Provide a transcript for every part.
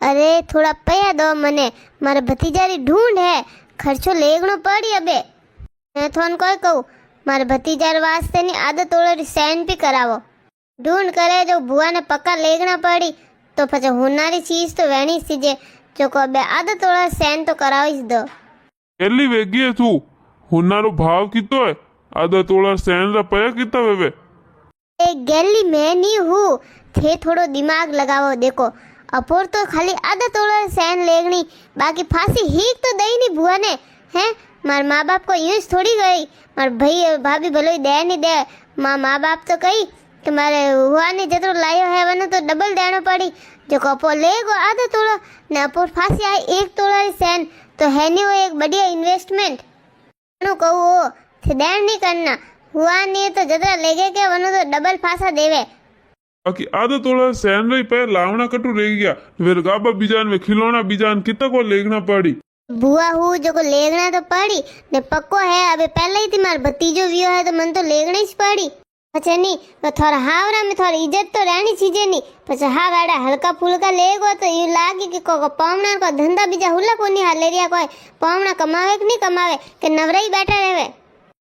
अरे थोड़ा पया दो मने, मारे भतीजारी ढूंढ है, खर्चो लेगणो पड़ी अबे। मैं थोन कोई कहूँ, मारे भतीजार वास्ते नी आदत ओळरी सैन भी करावो। ढूंढ करे जो बुआ ने पक्का लेगना पड़ी तो पछे होनारी चीज तो वेणी सीजे, जो को अबे आदत ओळा सैन तो करावी ज दो। કેટલી વેગી તું? હુનારો ભાવ કીતો હે? આદા તોળા સેન રા પયા કીતા વેવે? ए गैली मैं नहीं हूँ, थे थोड़ो दिमाग लगावो। देखो अपोर तो खाली आदत ओळा सैन लेगनी, बाकी फांसी हीक तो दई नहीं बुआ ने। हैं मार माँ बाप को यूं थोड़ी गई, मार भाई भाभी भले दे नहीं दे, माँ बाप तो कही कि मारे हुआ ने जतरो लायो है वनो तो डबल देनो पड़ी। जो कपो लेगो आधा तोड़ा ने अपोर फांसी आई 1 तोड़ा री सैन तो है नहीं वो एक बढ़िया इन्वेस्टमेंट। कहो थे देन नहीं करना, हुआ नहीं तो जतरा लेगे के वनो तो डबल फांसा देवे। बाकी आधा तोड़ा सैन रही पे लावना कटू रह गया, फिर गाबा बीजान में खिलौना बीजान कितना को लेगना पड़ी। बुआ हूँ जो को लेगना तो पड़ी ने पक्को है, अबे पहले ही थी मार भतीजो वियो है तो मन तो लेगना ही पड़ी। अच्छा नहीं तो थोड़ा हावरा में थोड़ी इज्जत तो रहनी चीजें नहीं, पछा हा गाड़ा हल्का फुल्का लेगो तो यू लागे कि को पावना को धंधा बीजा हुला कोनी हाले रिया, कोई पावना कमावे कि नहीं कमावे के नवराई बैठा रहवे।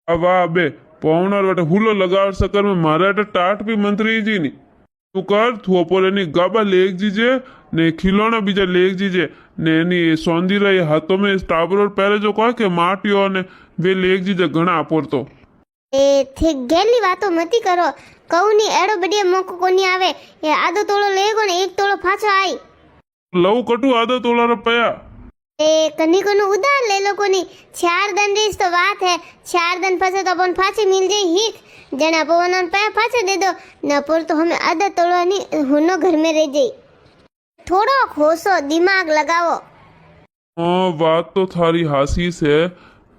अब अबे पौना वाटे हुलो लगाव सकर में मारा टाट भी मंत्री जी नी तू कर तू अपोरे नी गाबा लेग जीजे ने खिलौना बीजा लेग जीजे ने नी सौंदी रही हाथों में टाबर पहले जो कह के माटियो ने वे लेग जीजे घना अपोर तो ए थे गेली बातो मती करो, कहू नहीं एड़ो बढ़िया मौको कोनी आवे। ये आधो तोड़ो लेगो ने 1 तोड़ो फाचो आई लव कटू आधा तोला रुपया ए कनी कोनु उधार ले लो कोनी। 4 दिन रीस तो बात है, 4 दिन फसे तो अपन फाची मिल जाई हीक जना पवन पे फाचे दे दो न पुर तो हमें आधा तोड़ो नहीं हुनो घर में रह जाई। थोड़ो खोसो दिमाग लगाओ। हाँ बात तो थारी हासीस है,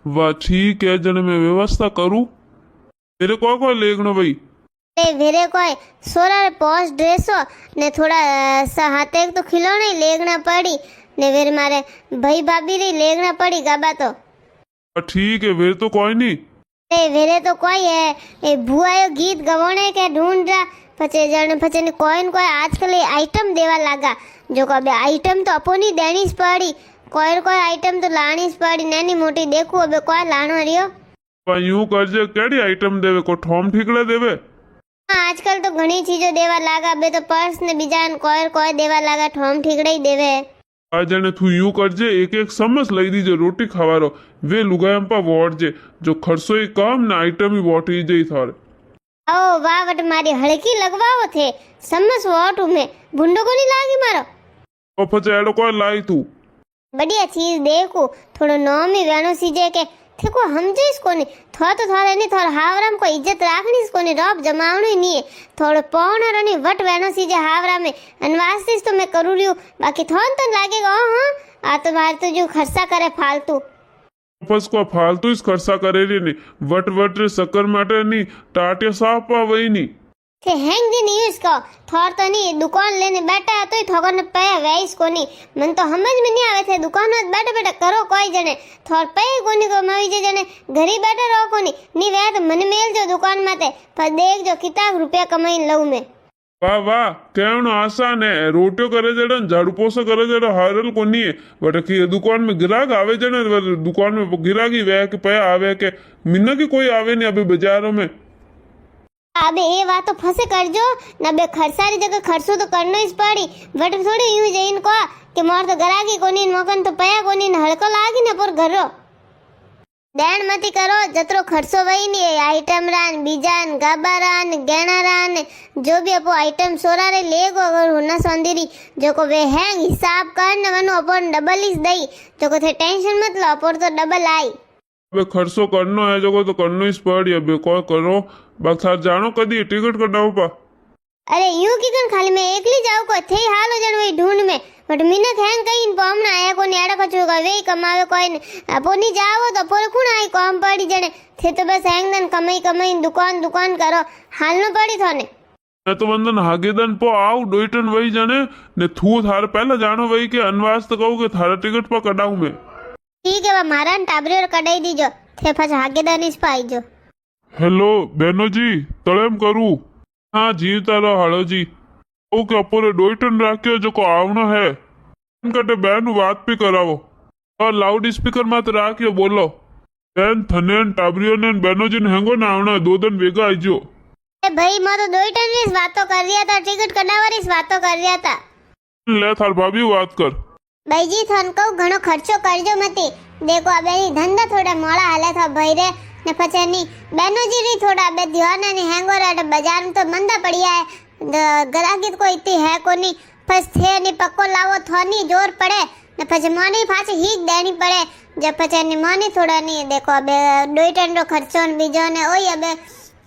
वाह ठीक है जन मैं व्यवस्था करूँ तेरे को लेगनो भाई। ए वेरे कोई सोरा पोस्ट ड्रेसो ने थोड़ा हाथे तो खिलौने ही लेगना पड़ी ने वेरे मारे भाई भाभी री लेगना पड़ी गाबा तो ठीक है फिर तो कोई नहीं। ए वेरे तो कोई है ए बुआयो गीत गवाने के ढूंढ रहा पचे जने पचे ने कोई न कोई आजकल ये आइटम देवा लगा, जो को अबे आइटम तो अपनी देनी पड़ी, कोई आइटम तो लानी पड़ी, नैनी मोटी देखो अबे कोई लानो रियो। यूं करजे केड़ी आइटम देवे को ठोम ठीकड़े देवे। हाँ आजकल तो घणी चीजों देवा लागा, बे तो पर्स ने बीजान कोई देवा लागा, ठोम ठीकड़े ही देवे। आ जने तू यूं करजे एक एक समस लई दीजे रोटी खवारो वे लुगायम पा वोट जे जो खर्चो ही कम ना आइटम ही वोट ही जे थारे। ओ वाह वट मारी हड़की लगवाओ थे समस वोट में भुंडो को नहीं लागी मारो। ओ पचे एड़ो कोई लाई तू बढ़िया चीज देखो थोड़ो नॉम ही वेनो सीजे के देखो समझे इसको नहीं थोड़ा तो थोड़ा नहीं थोड़ा हावराम को इज्जत राखनी इसको नहीं रॉब जमावनो ही नहीं है, थोड़े पौना रनी वट वेनो सीजे हावरा में अनवास्तिस तो मैं करू रही हूँ, बाकी थोड़ा तो लागेगा हाँ आ तो बाहर तो जो खर्चा करे फालतू बस को फालतू इस खर्चा करे रे नहीं वट वट रे शक्कर माटे नहीं टाटे साफ पा वही नहीं थे हैंग दिन यूज को थोड़ तो नहीं दुकान लेने बैठा है तो ही ठोकर ने पे वैस को नहीं मन तो समझ में नहीं आवे थे दुकान में बैठे बैठे करो कोई जने थोड़ पे कोनी को मवी जे जने घर ही बैठे रहो कोनी नहीं वे तो मन मेल जो दुकान में थे पर देख जो कितना रुपया कमाई लऊ में। वाह वाह कहनो आसान है, रोटियो करे जड़न झाड़ू पोछा करे जड़ा हारल कोनी है बट की दुकान में गिराक आवे जने दुकान में गिराकी वे के पे आवे के मिन्ना की कोई आवे नहीं अभी बाजारों में। अबे ये बात तो फंसे कर जो न बे खर्चारी जगह खर्चो तो करना ही पड़ी बट थोड़ी यूं जइन को कि मोर तो गरागी कोनी मकन तो पया कोनी न हड़को लागी न पर घरो देन मती करो जतरो खर्चो वही नहीं है आइटम रान बीजान गाबारान गहनारान जो भी अपो आइटम सोरा रे लेगो अगर होना सौंदरी जो को वे है हिसाब कर न वनो अपन डबल इस दई जो को थे टेंशन मत लो पर तो डबल आई। अबे खर्चो करनो है जो तो करनो ही पड़ी अबे कोई करो बाकी जानो कदी टिकट कटाओ पा। अरे यूं की कन खाली मैं एकली जाऊ को थे हालो जन वही ढूंढ में बट मिनत हैंग कहीं पमना आया को नेड़ा कछु का वे कमावे कोई न अपोनी जाओ तो पर खुण आई कम पड़ी जने थे तो बस हैंग दन कमाई दुकान करो हालनो पड़ी थाने मैं तो वंदन हागेदन पो आऊ डोइटन वही जने ने थू थारे पहले जानो वही के अनवास तो कहू के थारे टिकट पा कटाऊ मैं। ठीक है मारा टाबरी और कटाई दीजो थे फस हागेदान इस पाई जो। हेलो बेनो जी तड़ेम करू हाँ जी तारो हालो जी ओके अपोरे डोइटन राख्यो जो को आवनो है कटे बेन बात भी करावो और लाउड स्पीकर मत राखियो बोलो बेन थने टाबरियो ने बेनो जी हेंगो ना आवना 2 दिन वेगा आईजो ए भाई मैं तो 2 टन की बातों कर रहा था टिकट कटावारी बातों कर रहा था ले थार भाभी बात कर भाई जी थन कहू घणो खर्चो करजो मती देखो अबे धंधा थोड़ा मोड़ा हाले था भाई रे ने पछे नी बेनो जी री थोड़ा अबे ध्यान ने हेंगो रे बाजार में तो मंदा पड़िया है ग्राहकी कोई इतनी है कोनी बस थे नी पक्को लावो थोनी जोर पड़े ने पछे मोनी पाछे हीक देनी पड़े जब पछे नी मोनी थोड़ा नी देखो अबे 2 टन रो खर्चो ने बीजो ने ओई अबे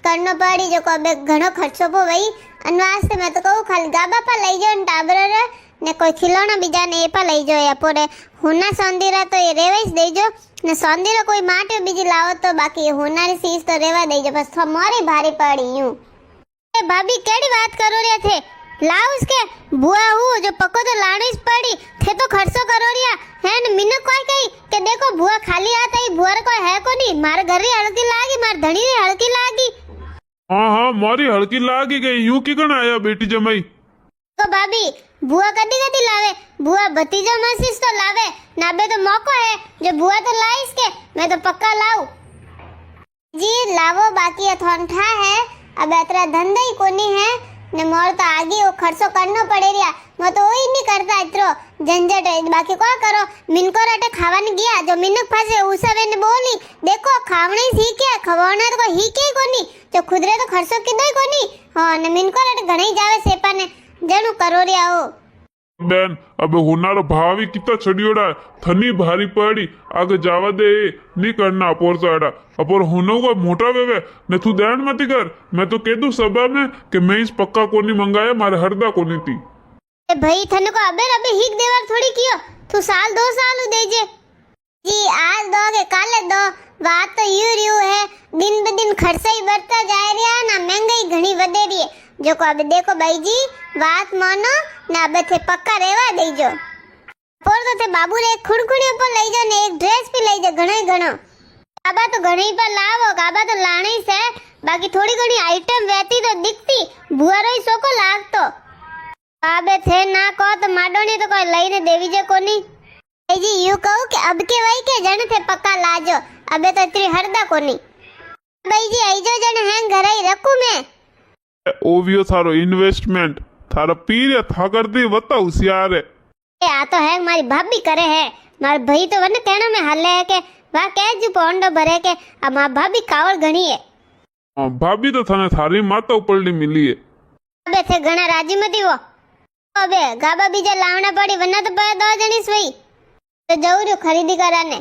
करनो पड़ी जो को अबे घणो खर्चो पो वही अनवास्ते मैं तो कहू खाली गाबा पर लई जो ने टाबर रे ने कोई खिलौना बीजा ने ए पर लई जो या पोरे हुना सोंदीरा तो ये रेवेस देजो ने सोंदीरा कोई माटे बीजी लावो तो बाकी हुनारी चीज तो रेवा देजो बस तो मोरी भारी पड़ी यूं ए भाभी केड़ी बात करो रे थे लाओ उसके बुआ हूँ जो पक्को तो लाड़ी पड़ी थे तो खर्चो करो रिया है न मिन कोई कही के देखो बुआ खाली आता ही बुआ रे कोई है को नहीं मारे घर री हड़की लागी मार धणी री हड़की लागी हाँ हाँ मारी हड़की लागी गई यूं की कण आया बेटी जमाई तो भाभी बुआ कदी कदी लावे बुआ भतीजा मसीस तो लावे नाबे तो मौको है जो बुआ तो लाइस के मैं तो पक्का लाऊ जी लावो बाकी अथोंठा है अब अतरा धंधा ही कोनी है ने मोर तो आगे वो खर्चो करनो पड़े रिया मैं तो वही नहीं करता इतरो झंझट है बाकी को करो मिनको रटे खावाने गया जो मिनक फसे उसे ने बोली देखो खावणे सीखे खवाना तो कोई ही के कोनी जो खुदरे तो खर्चो किदो ही कोनी हां ने मिनको रटे घणी जावे सेपा ने जणु करो रिया हो बेन अब हुनारो भावी कितना छड़ियोड़ा थनी भारी पड़ी आगे जावा दे नहीं करना अपोर तो अड़ा अपोर हुनो को मोटा वेवे ने तू ध्यान मत कर मैं तो कह दूं सभा में कि मैं इस पक्का कोनी मंगाया मारे हरदा कोनी थी ए भाई थने को अबे हिक देवर थोड़ी कियो तू साल 2 साल देजे जी आज दो के काले दो बात तो यू है दिन ब दिन खर्चा ही बढ़ता जा रिया ना महंगाई घणी वधे रही है जो को अबे देखो भाई जी बात मानो ना अबे थे पक्का रेवा देजो पोर तो थे बाबू रे खुड़खुड़ी पर लई जा ने एक ड्रेस भी लई जा घणो ही घणो काबा तो घणी पर लावो काबा तो लाणी से बाकी थोड़ी घणी आइटम वेती तो दिखती बुआरो ही सोको लागतो आबे थे ना को तो माडोनी तो कोई लईने देवी जे कोनी ए जी यू कहू कि अब के वही के जण थे पक्का लाजो अबे तो इतनी हरदा कोनी भाई जी आई जो जण हैं घर ही रखू मैं ओवियो थारो इन्वेस्टमेंट थारा पीर या था कर दी वता होशियार है ए आ तो है मारी भाभी करे है मार भाई तो वन कहना में हल्ले है के वा कह जू पोंडो भरे के अब मां भाभी कावड़ घणी है हां भाभी तो थाने थारी माता उपरली मिली है अबे थे घणा राजी मती वो अबे गाबा बीजा लावना पड़ी वरना तो पे 2 जणी सोई तो जऊरो खरीदी कराने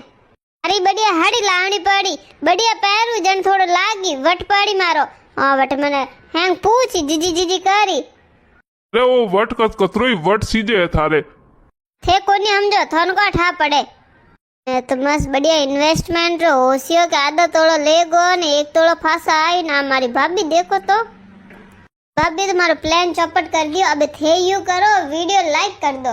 अरे बढ़िया हाड़ी लावनी पड़ी बढ़िया पैरू जन थोड़ो लागी वट पड़ी मारो हां वट मने हैंग पूछ जीजी करी अरे वो वट कतरोई वट सीजे है थारे थे कोनी समझो थन को ठा पड़े तो मस्त बढ़िया इन्वेस्टमेंट होशियो के आधा तोड़ो लेगो ने 1 तोड़ो फासा आई ना हमारी भाभी देखो तो भाभी तुम्हारा प्लान चौपट कर दियो अब थे यू करो वीडियो लाइक कर दो।